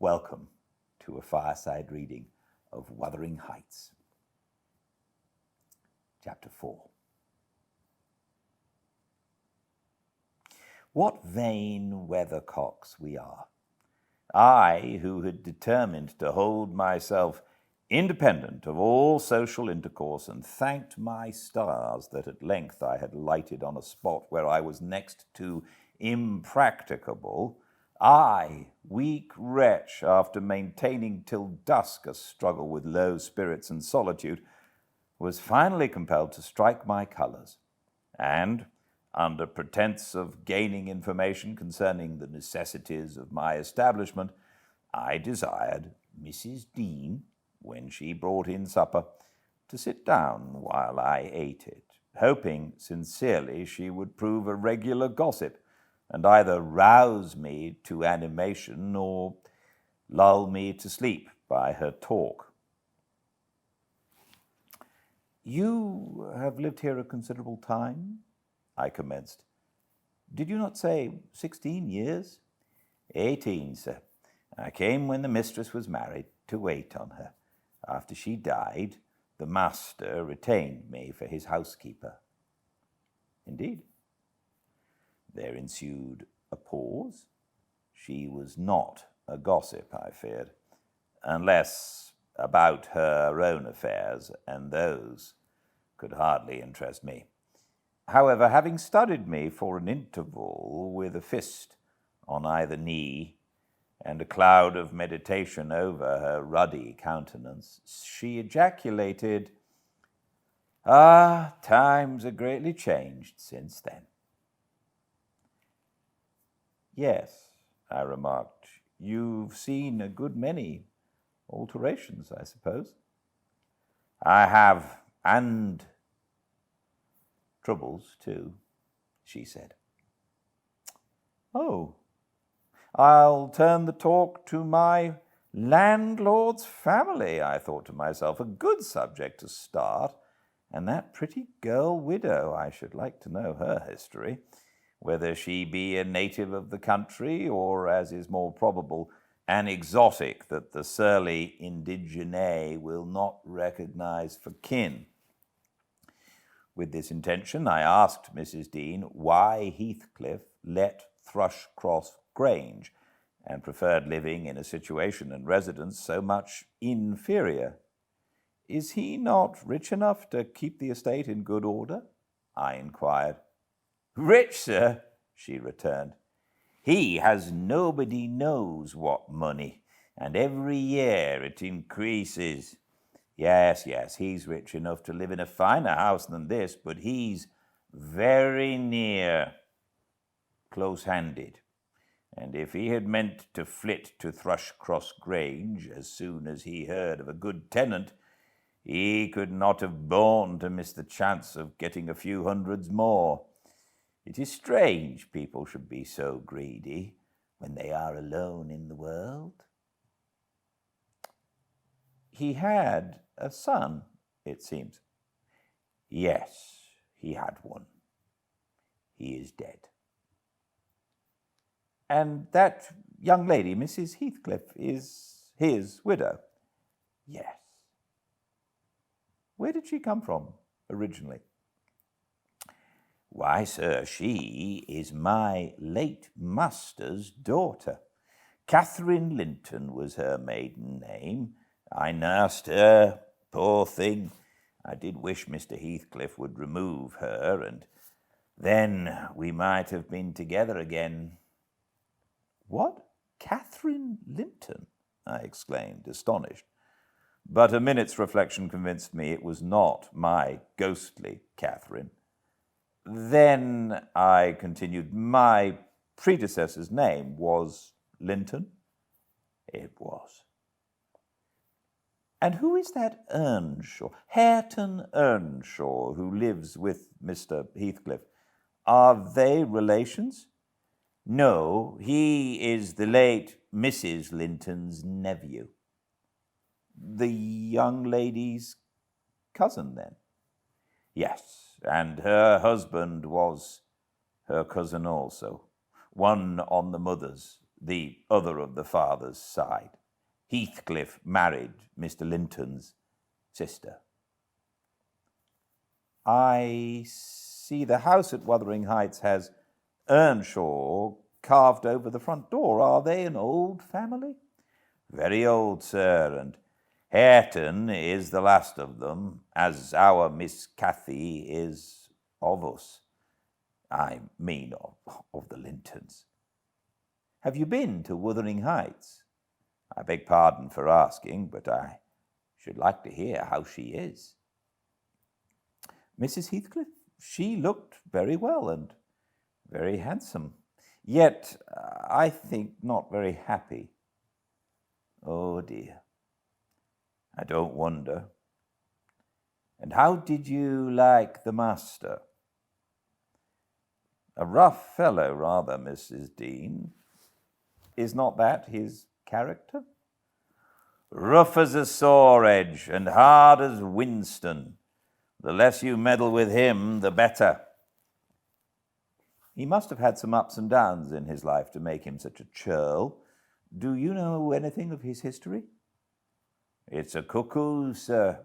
Welcome to a fireside reading of Wuthering Heights. Chapter 4. What vain weathercocks we are! I, who had determined to hold myself independent of all social intercourse, and thanked my stars that at length I had lighted on a spot where I was next to impracticable, I, weak wretch, after maintaining till dusk a struggle with low spirits and solitude, was finally compelled to strike my colours, and, under pretence of gaining information concerning the necessities of my establishment, I desired Mrs. Dean, when she brought in supper, to sit down while I ate it, hoping sincerely she would prove a regular gossip, and either rouse me to animation or lull me to sleep by her talk. "You have lived here a considerable time?" I commenced. "Did you not say 16 years? 18, sir. I came when the mistress was married to wait on her. After she died, the master retained me for his housekeeper." "Indeed." There ensued a pause. She was not a gossip, I feared, unless about her own affairs, and those could hardly interest me. However, having studied me for an interval with a fist on either knee and a cloud of meditation over her ruddy countenance, she ejaculated, "Times are greatly changed since then." "Yes," I remarked, "you've seen a good many alterations, I suppose." "I have, and troubles too," she said. "Oh, I'll turn the talk to my landlord's family," I thought to myself. "A good subject to start. And that pretty girl widow, I should like to know her history, whether she be a native of the country, or, as is more probable, an exotic that the surly indigene will not recognize for kin." With this intention, I asked Mrs. Dean why Heathcliff let Thrushcross Grange, and preferred living in a situation and residence so much inferior. "Is he not rich enough to keep the estate in good order?" I inquired. "Rich, sir," she returned. "He has nobody knows what money, and every year it increases. Yes, he's rich enough to live in a finer house than this, but he's very near close-handed. And if he had meant to flit to Thrushcross Grange as soon as he heard of a good tenant, he could not have borne to miss the chance of getting a few hundreds more. It is strange people should be so greedy when they are alone in the world." "He had a son, it seems." "Yes, he had one. He is dead." "And that young lady, Mrs. Heathcliff, is his widow?" "Yes." "Where did she come from originally?" "Why, sir, she is my late master's daughter. Catherine Linton was her maiden name. I nursed her, poor thing. I did wish Mr. Heathcliff would remove her, and then we might have been together again." "What? Catherine Linton?" I exclaimed, astonished. But a minute's reflection convinced me it was not my ghostly Catherine. "Then," I continued, "my predecessor's name was Linton?" "It was." "And who is that Earnshaw, Hareton Earnshaw, who lives with Mr. Heathcliff? Are they relations?" "No, he is the late Mrs. Linton's nephew." "The young lady's cousin, then?" "Yes, and her husband was her cousin also, one on the mother's, the other of the father's side. Heathcliff married Mr. Linton's sister. I see the house at Wuthering Heights has Earnshaw carved over the front door. Are they an old family? Very old, sir, and Hareton is the last of them, as our Miss Cathy is of us. I mean of the Lintons. Have you been to Wuthering Heights? I beg pardon for asking, but I should like to hear how she is. Mrs. Heathcliff, she looked very well and very handsome, yet I think not very happy. Oh dear, I don't wonder. And how did you like the master? A rough fellow, rather, Mrs. Dean. Is not that his character? Rough as a saw edge and hard as Winston. The less you meddle with him, the better. He must have had some ups and downs in his life to make him such a churl. Do you know anything of his history? It's a cuckoo, sir.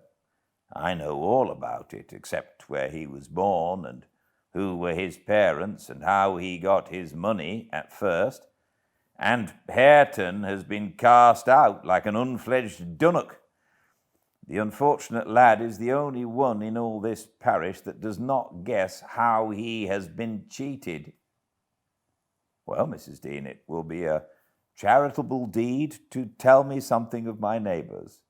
I know all about it, except where he was born and who were his parents and how he got his money at first. And Hareton has been cast out like an unfledged dunnock. The unfortunate lad is the only one in all this parish that does not guess how he has been cheated. Well, Mrs. Dean, it will be a charitable deed to tell me something of my neighbours.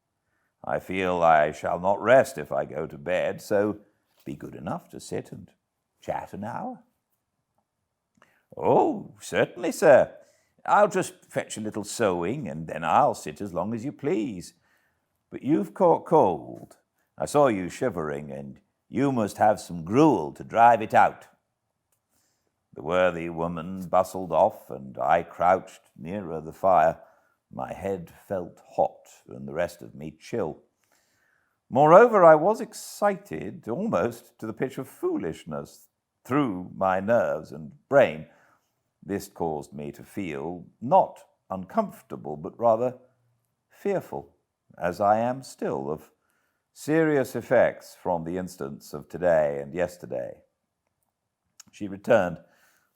I feel I shall not rest if I go to bed, so be good enough to sit and chat an hour. Oh, certainly, sir. I'll just fetch a little sewing, and then I'll sit as long as you please. But you've caught cold. I saw you shivering, and you must have some gruel to drive it out. The worthy woman bustled off, and I crouched nearer the fire. My head felt hot, and the rest of me chill. Moreover, I was excited almost to the pitch of foolishness through my nerves and brain. This caused me to feel not uncomfortable, but rather fearful, as I am still, of serious effects from the instance of today and yesterday. She returned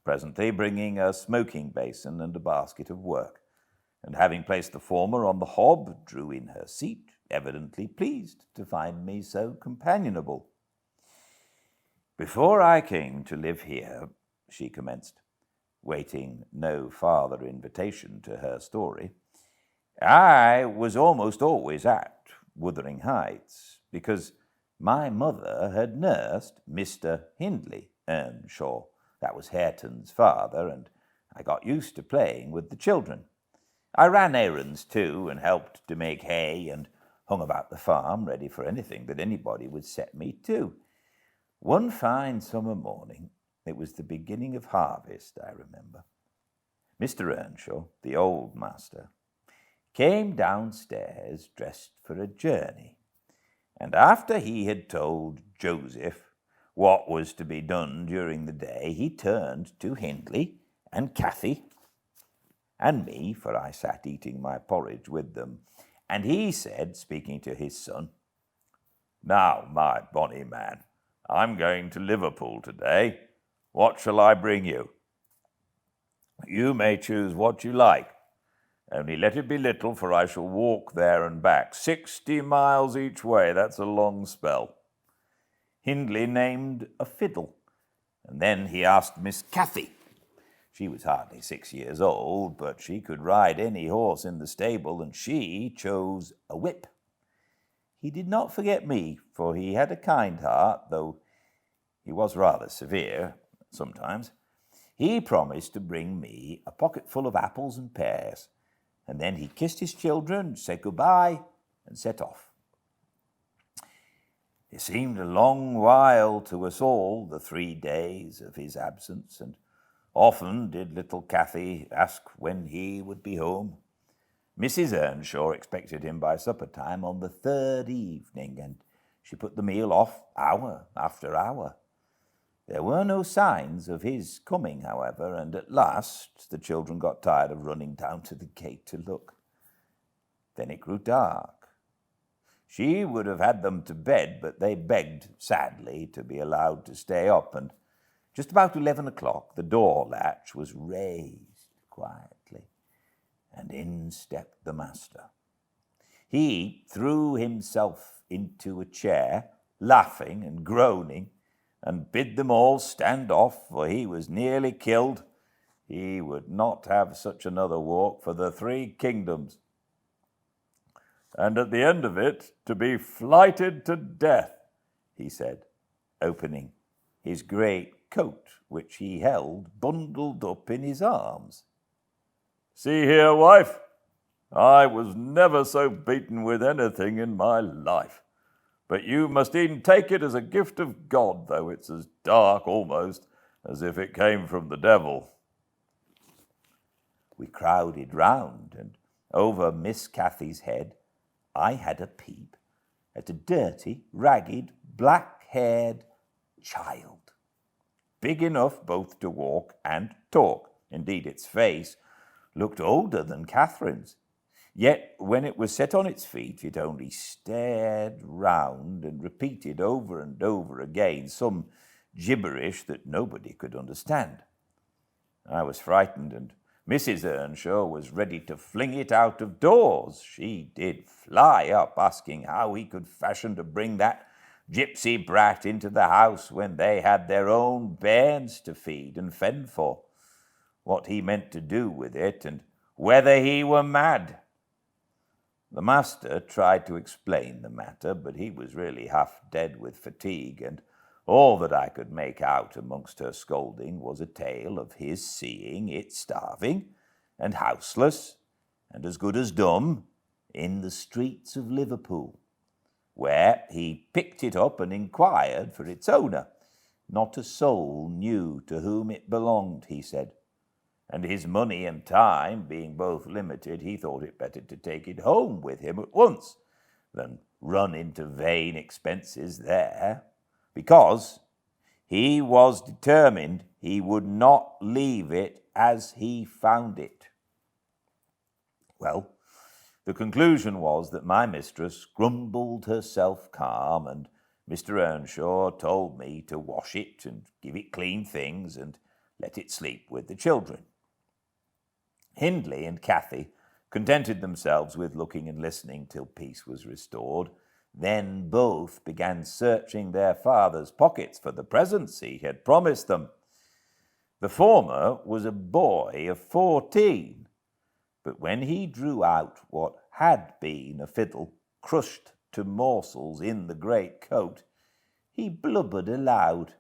presently, bringing a smoking basin and a basket of work, and having placed the former on the hob, drew in her seat, evidently pleased to find me so companionable. Before I came to live here, she commenced, waiting no farther invitation to her story, I was almost always at Wuthering Heights, because my mother had nursed Mr. Hindley Earnshaw. That was Hareton's father, and I got used to playing with the children. I ran errands too, and helped to make hay, and hung about the farm, ready for anything that anybody would set me to. One fine summer morning, it was the beginning of harvest, I remember, Mr. Earnshaw, the old master, came downstairs dressed for a journey, and after he had told Joseph what was to be done during the day, he turned to Hindley and Cathy and me, for I sat eating my porridge with them, and he said, speaking to his son, "Now, my bonny man, I'm going to Liverpool today. What shall I bring you? You may choose what you like. Only let it be little, for I shall walk there and back. 60 miles each way, that's a long spell." Hindley named a fiddle, and then he asked Miss Cathy. She was hardly 6 years old, but she could ride any horse in the stable, and she chose a whip. He did not forget me, for he had a kind heart, though he was rather severe sometimes. He promised to bring me a pocketful of apples and pears, and then he kissed his children, said goodbye, and set off. It seemed a long while to us all, the 3 days of his absence, and often did little Cathy ask when he would be home. Mrs. Earnshaw expected him by supper time on the 3rd evening, and she put the meal off hour after hour. There were no signs of his coming, however, and at last the children got tired of running down to the gate to look. Then it grew dark. She would have had them to bed, but they begged, sadly, to be allowed to stay up, and just about 11 o'clock the door latch was raised quietly, and in stepped the master. He threw himself into a chair, laughing and groaning, and bid them all stand off, for he was nearly killed. He would not have such another walk for the 3 kingdoms. And at the end of it, to be flighted to death, he said, opening his great coat, which he held bundled up in his arms. See here, wife, I was never so beaten with anything in my life. But you must e'en take it as a gift of God, though it's as dark almost as if it came from the devil. We crowded round, and over Miss Cathy's head I had a peep at a dirty, ragged, black-haired child, big enough both to walk and talk. Indeed, its face looked older than Catherine's. Yet when it was set on its feet, it only stared round and repeated over and over again some gibberish that nobody could understand. I was frightened, and Mrs. Earnshaw was ready to fling it out of doors. She did fly up, asking how he could fashion to bring that gypsy brat into the house when they had their own bairns to feed and fend for, what he meant to do with it, and whether he were mad. The master tried to explain the matter, but he was really half dead with fatigue, and all that I could make out amongst her scolding was a tale of his seeing it starving and houseless and as good as dumb in the streets of Liverpool, where he picked it up and inquired for its owner. Not a soul knew to whom it belonged, he said, and his money and time being both limited, he thought it better to take it home with him at once than run into vain expenses there, because he was determined he would not leave it as he found it. Well, the conclusion was that my mistress grumbled herself calm, and Mr. Earnshaw told me to wash it and give it clean things and let it sleep with the children. Hindley and Cathy contented themselves with looking and listening till peace was restored. Then both began searching their father's pockets for the presents he had promised them. The former was a boy of 14, but when he drew out what had been a fiddle crushed to morsels in the great coat, he blubbered aloud.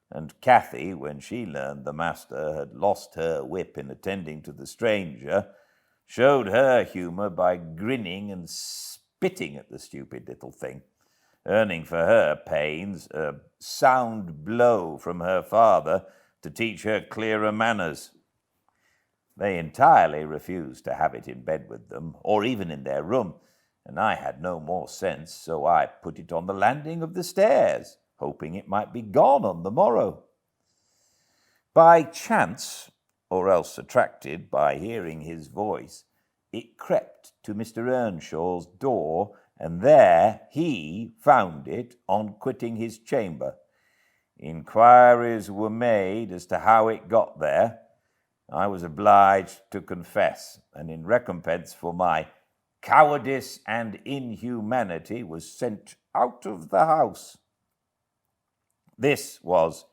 And Cathy, when she learned the master had lost her whip in attending to the stranger, showed her humour by grinning and spitting at the stupid little thing, earning for her pains a sound blow from her father to teach her clearer manners. They entirely refused to have it in bed with them, or even in their room, and I had no more sense, so I put it on the landing of the stairs, hoping it might be gone on the morrow. By chance, or else attracted by hearing his voice, it crept to Mr. Earnshaw's door, and there he found it on quitting his chamber. Inquiries were made as to how it got there. I was obliged to confess, and in recompense for my cowardice and inhumanity was sent out of the house. This was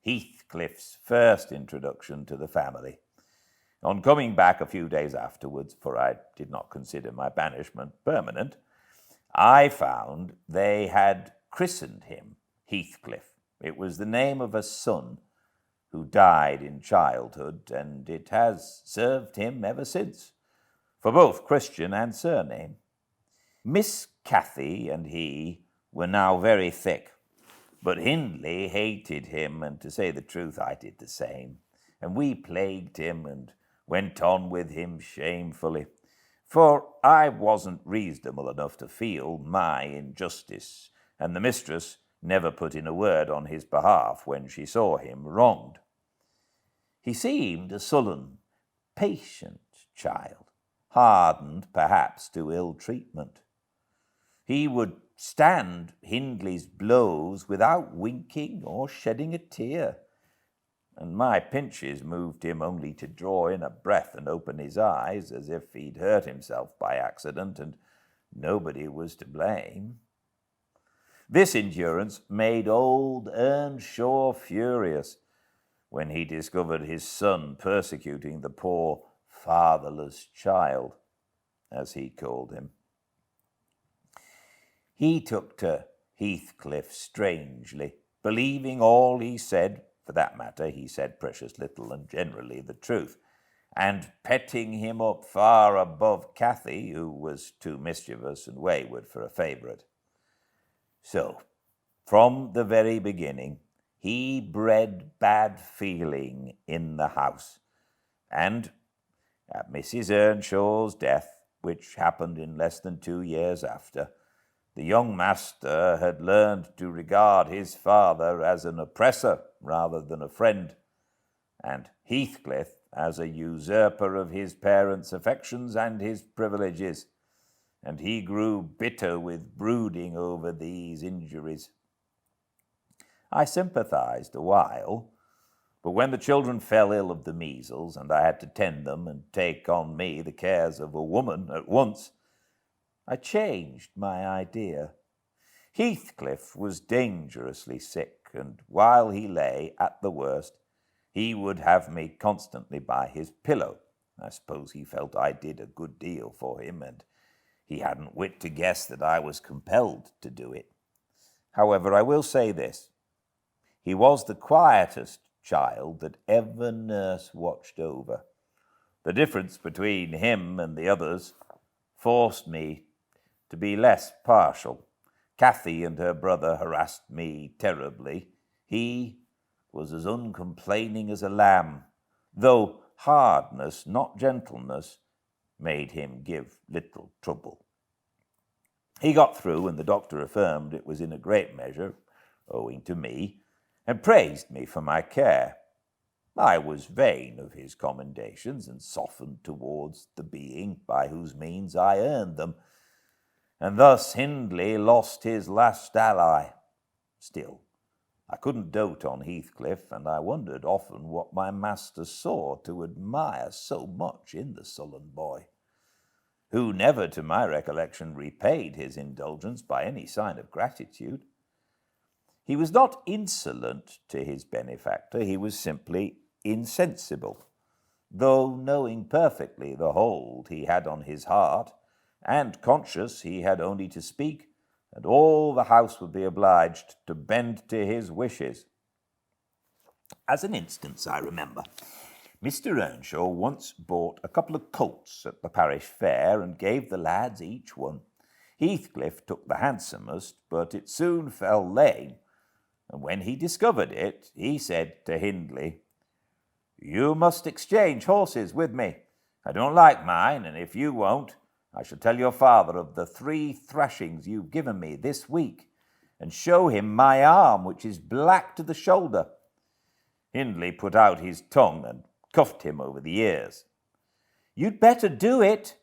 Heathcliff's first introduction to the family. On coming back a few days afterwards, for I did not consider my banishment permanent, I found they had christened him Heathcliff. It was the name of a son who died in childhood, and it has served him ever since, for both Christian and surname. Miss Cathy and he were now very thick, but Hindley hated him, and to say the truth, I did the same, and we plagued him and went on with him shamefully, for I wasn't reasonable enough to feel my injustice, and the mistress never put in a word on his behalf when she saw him wronged. He seemed a sullen, patient child, hardened perhaps to ill treatment. He would stand Hindley's blows without winking or shedding a tear, and my pinches moved him only to draw in a breath and open his eyes as if he'd hurt himself by accident and nobody was to blame. This endurance made old Earnshaw furious when he discovered his son persecuting the poor fatherless child, as he called him. He took to Heathcliff strangely, believing all he said. For that matter, he said precious little and generally the truth, and petting him up far above Cathy, who was too mischievous and wayward for a favourite. So, from the very beginning, he bred bad feeling in the house, and at Mrs. Earnshaw's death, which happened in less than 2 years after, the young master had learned to regard his father as an oppressor rather than a friend, and Heathcliff as a usurper of his parents' affections and his privileges, and he grew bitter with brooding over these injuries. I sympathized a while, but when the children fell ill of the measles and I had to tend them and take on me the cares of a woman at once, I changed my idea. Heathcliff was dangerously sick, and while he lay at the worst, he would have me constantly by his pillow. I suppose he felt I did a good deal for him, and he hadn't wit to guess that I was compelled to do it. However, I will say this. He was the quietest child that ever nurse watched over. The difference between him and the others forced me to be less partial. Cathy and her brother harassed me terribly. He was as uncomplaining as a lamb, though hardness, not gentleness, made him give little trouble. He got through, and the doctor affirmed it was in a great measure owing to me, and praised me for my care. I was vain of his commendations and softened towards the being by whose means I earned them, and thus Hindley lost his last ally. Still, I couldn't dote on Heathcliff, and I wondered often what my master saw to admire so much in the sullen boy, who never, to my recollection, repaid his indulgence by any sign of gratitude. He was not insolent to his benefactor, he was simply insensible, though knowing perfectly the hold he had on his heart, and conscious he had only to speak, and all the house would be obliged to bend to his wishes. As an instance, I remember, Mr. Earnshaw once bought a couple of colts at the parish fair and gave the lads each one. Heathcliff took the handsomest, but it soon fell lame, and when he discovered it, he said to Hindley, "You must exchange horses with me. I don't like mine, and if you won't, I shall tell your father of the 3 thrashings you've given me this week, and show him my arm, which is black to the shoulder." Hindley put out his tongue and cuffed him over the ears. "You'd better do it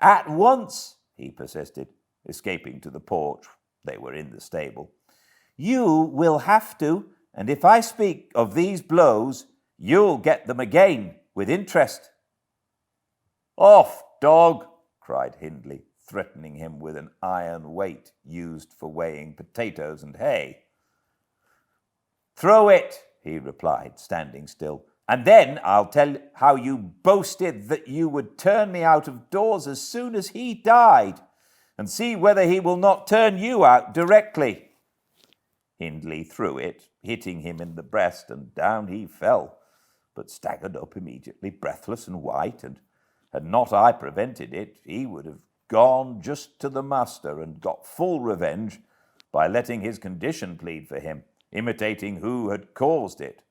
at once," he persisted, escaping to the porch. They were in the stable. "You will have to, and if I speak of these blows, you'll get them again with interest." "Off, dog!" cried Hindley, threatening him with an iron weight used for weighing potatoes and hay. "Throw it," he replied, standing still, "and then I'll tell how you boasted that you would turn me out of doors as soon as he died, and see whether he will not turn you out directly." Hindley threw it, hitting him in the breast, and down he fell, but staggered up immediately, breathless and white, and had not I prevented it, he would have gone just to the master and got full revenge by letting his condition plead for him, imitating who had caused it.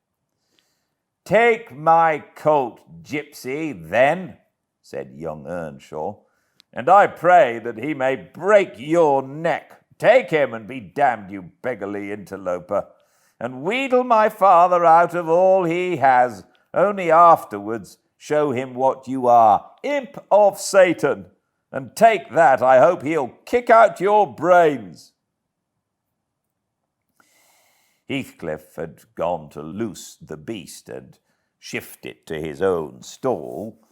"Take my coat, gypsy, then," said young Earnshaw, "and I pray that he may break your neck Take him and be damned, you beggarly interloper, and wheedle my father out of all he has. Only afterwards show him what you are, imp of Satan, and take that, I hope he'll kick out your brains." Heathcliff had gone to loose the beast and shift it to his own stall.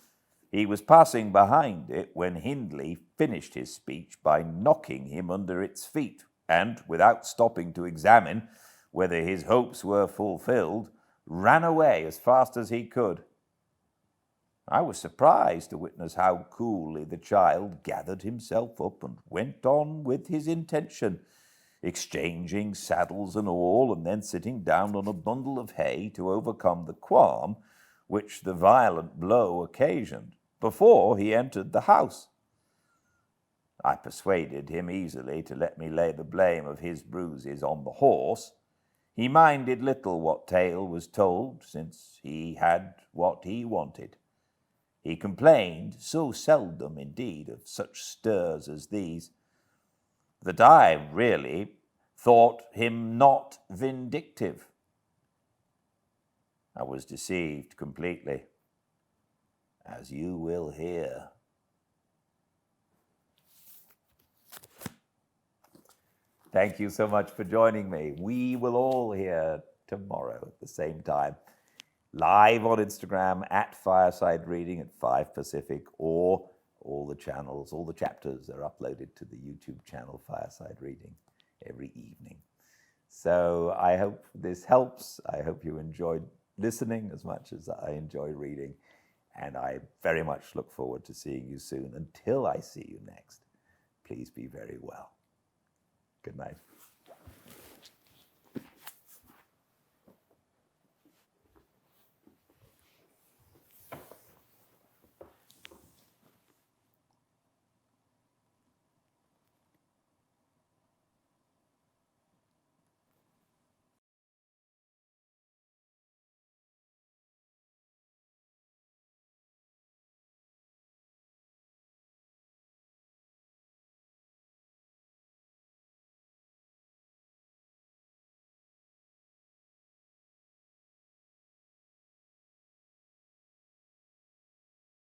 He was passing behind it when Hindley finished his speech by knocking him under its feet, and, without stopping to examine whether his hopes were fulfilled, ran away as fast as he could. I was surprised to witness how coolly the child gathered himself up and went on with his intention, exchanging saddles and all, and then sitting down on a bundle of hay to overcome the qualm which the violent blow occasioned, before he entered the house. I persuaded him easily to let me lay the blame of his bruises on the horse. He minded little what tale was told, since he had what he wanted. He complained so seldom, indeed, of such stirs as these, that I really thought him not vindictive. I was deceived completely, as you will hear. Thank you so much for joining me. We will all hear tomorrow at the same time, live on Instagram at Fireside Reading at 5 Pacific, or all the channels, all the chapters are uploaded to the YouTube channel Fireside Reading every evening. So I hope this helps. I hope you enjoyed listening as much as I enjoy reading, and I very much look forward to seeing you soon. Until I see you next, please be very well. Good night.